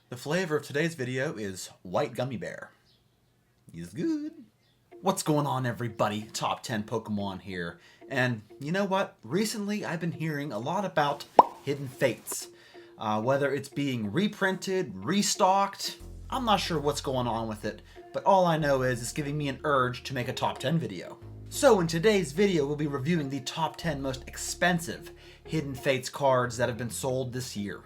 The flavor of today's video is white gummy bear. He's good. What's going on, everybody? Top 10 Pokemon here. And you know what? Recently I've been hearing a lot about Hidden Fates. Whether it's being reprinted, restocked, I'm not sure what's going on with it. But all I know is it's giving me an urge to make a top 10 video. So in today's video we'll be reviewing the top 10 most expensive Hidden Fates cards that have been sold this year.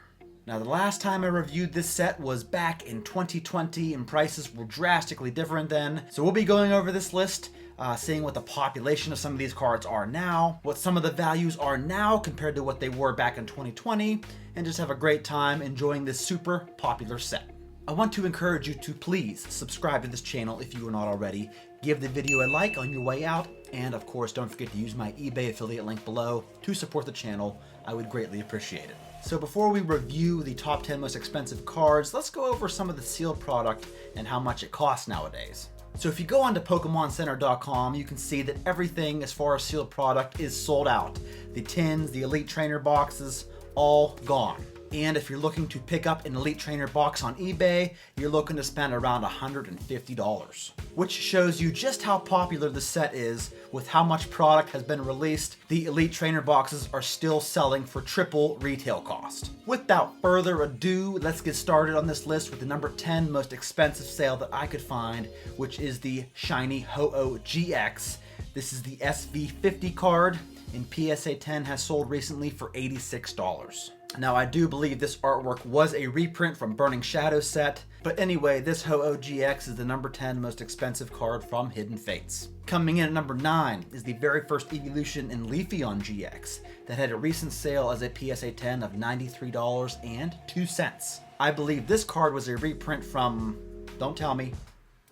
Now, the last time I reviewed this set was back in 2020, and prices were drastically different then. So we'll be going over this list, seeing what the population of some of these cards are now, what some of the values are now compared to what they were back in 2020, and just have a great time enjoying this super popular set. I want to encourage you to please subscribe to this channel if you are not already, give the video a like on your way out, and of course don't forget to use my eBay affiliate link below to support the channel. I would greatly appreciate it. So before we review the top 10 most expensive cards, let's go over some of the sealed product and how much it costs nowadays. So if you go onto PokemonCenter.com, you can see that everything as far as sealed product is sold out. The tins, the Elite Trainer boxes, all gone. And if you're looking to pick up an Elite Trainer box on eBay, you're looking to spend around $150, which shows you just how popular the set is with how much product has been released. The Elite Trainer boxes are still selling for triple retail cost. Without further ado, let's get started on this list with the number 10 most expensive sale that I could find, which is the Shiny Ho-Oh GX. This is the SV50 card, and PSA 10 has sold recently for $86. Now, I do believe this artwork was a reprint from Burning Shadows set, but anyway, this Ho-Oh GX is the number 10 most expensive card from Hidden Fates. Coming in at number 9 is the very first evolution in Leafeon GX that had a recent sale as a PSA 10 of $93.02. I believe this card was a reprint from, don't tell me,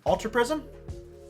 Ultra Prism?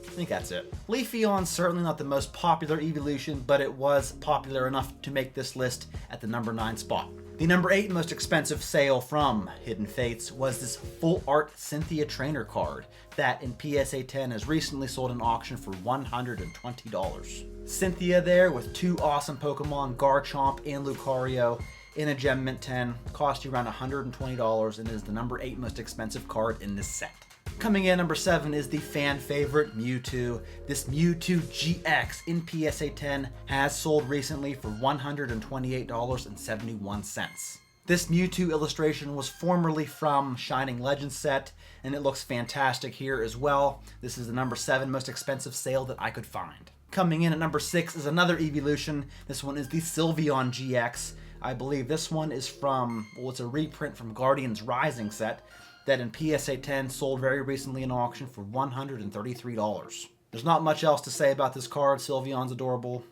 I think that's it. Leafeon's certainly not the most popular evolution, but it was popular enough to make this list at the number 9 spot. The number 8 most expensive sale from Hidden Fates was this Full Art Cynthia Trainer card that in PSA 10 has recently sold in auction for $120. Cynthia there with two awesome Pokemon, Garchomp and Lucario, in a Gem Mint 10, cost you around $120 and is the number 8 most expensive card in this set. Coming in number 7 is the fan favorite Mewtwo. This Mewtwo GX in PSA 10 has sold recently for $128.71. This Mewtwo illustration was formerly from Shining Legends set, and it looks fantastic here as well. This is the number 7 most expensive sale that I could find. Coming in at number 6 is another evolution. This one is the Sylveon GX. I believe this one is from, well, it's a reprint from Guardians Rising set that in PSA 10 sold very recently in auction for $133. There's not much else to say about this card. Sylveon's adorable.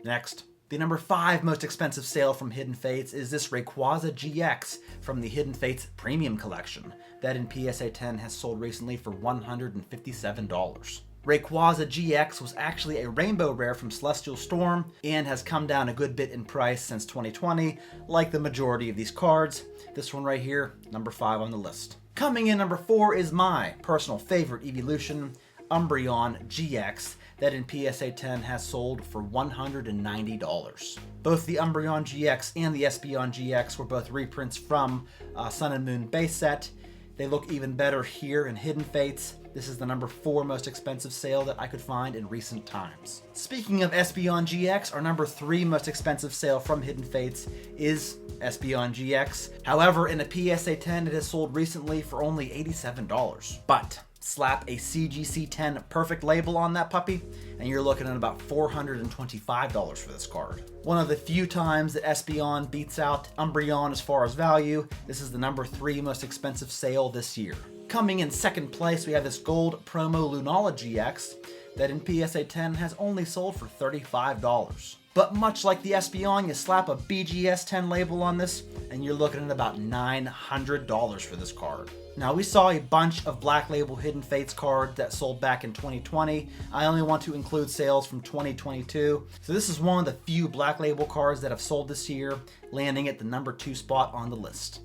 Next. The number 5 most expensive sale from Hidden Fates is this Rayquaza GX from the Hidden Fates Premium Collection that in PSA 10 has sold recently for $157. Rayquaza GX was actually a rainbow rare from Celestial Storm and has come down a good bit in price since 2020, like the majority of these cards. This one right here, number 5 on the list. Coming in number 4 is my personal favorite evolution, Umbreon GX, that in PSA 10 has sold for $190. Both the Umbreon GX and the Espeon GX were both reprints from Sun and Moon base set. They look even better here in Hidden Fates. This is the number 4 most expensive sale that I could find in recent times. Speaking of Espeon GX, our number 3 most expensive sale from Hidden Fates is Espeon GX. However, in a PSA 10, it has sold recently for only $87. But slap a CGC 10 perfect label on that puppy, and you're looking at about $425 for this card. One of the few times that Espeon beats out Umbreon as far as value, this is the number 3 most expensive sale this year. Coming in second place, we have this Gold Promo Lunala GX that in PSA 10 has only sold for $35. But much like the Espeon, you slap a BGS 10 label on this, and you're looking at about $900 for this card. Now, we saw a bunch of Black Label Hidden Fates cards that sold back in 2020. I only want to include sales from 2022. So this is one of the few Black Label cards that have sold this year, landing at the number 2 spot on the list.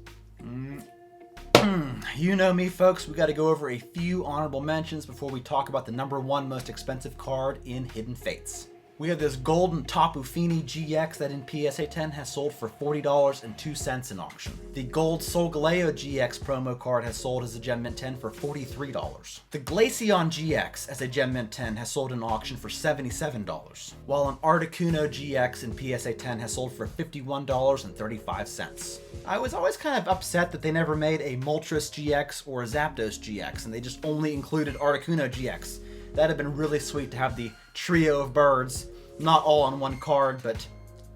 You know me, folks, we got to go over a few honorable mentions before we talk about the number 1 most expensive card in Hidden Fates. We have this golden Tapu Fini GX that in PSA 10 has sold for $40.02 in auction. The gold Solgaleo GX promo card has sold as a Gem Mint 10 for $43. The Glaceon GX as a Gem Mint 10 has sold in auction for $77, while an Articuno GX in PSA 10 has sold for $51.35. I was always kind of upset that they never made a Moltres GX or a Zapdos GX, and they just only included Articuno GX. That'd have been really sweet to have the trio of birds, not all on one card, but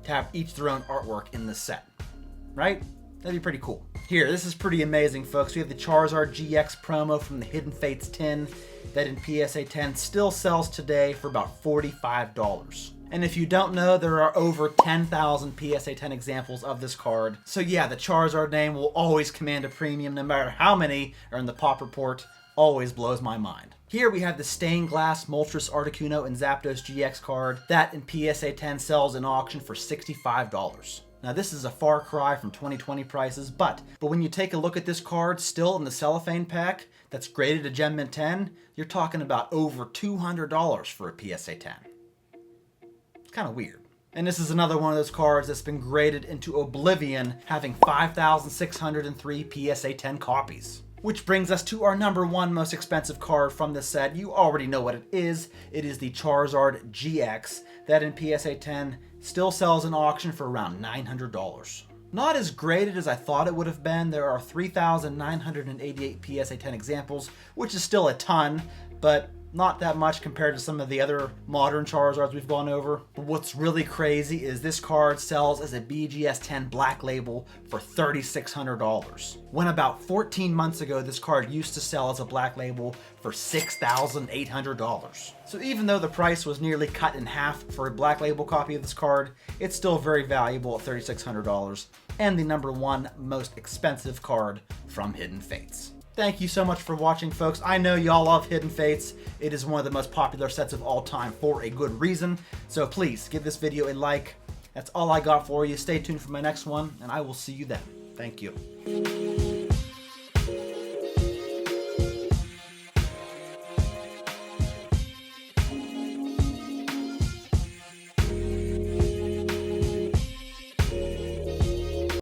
to have each their own artwork in the set. Right? That'd be pretty cool. Here, this is pretty amazing, folks. We have the Charizard GX promo from the Hidden Fates tin that in PSA 10 still sells today for about $45. And if you don't know, there are over 10,000 PSA 10 examples of this card. So yeah, the Charizard name will always command a premium no matter how many are in the pop report. Always blows my mind. Here we have the Stained Glass Moltres Articuno and Zapdos GX card that in PSA 10 sells in auction for $65. Now this is a far cry from 2020 prices, but when you take a look at this card still in the cellophane pack that's graded a Gem Mint 10, you're talking about over $200 for a PSA 10. It's kind of weird. And this is another one of those cards that's been graded into oblivion, having 5,603 PSA 10 copies. Which brings us to our number one most expensive card from this set. You already know what it is. It is the Charizard GX that in PSA 10 still sells in auction for around $900. Not as graded as I thought it would have been. There are 3,988 PSA 10 examples, which is still a ton, but not that much compared to some of the other modern Charizards we've gone over. But what's really crazy is this card sells as a BGS 10 Black Label for $3,600. When about 14 months ago, this card used to sell as a Black Label for $6,800. So even though the price was nearly cut in half for a Black Label copy of this card, it's still very valuable at $3,600 and the number one most expensive card from Hidden Fates. Thank you so much for watching, folks. I know y'all love Hidden Fates. It is one of the most popular sets of all time for a good reason. So please give this video a like. That's all I got for you. Stay tuned for my next one, and I will see you then. Thank you.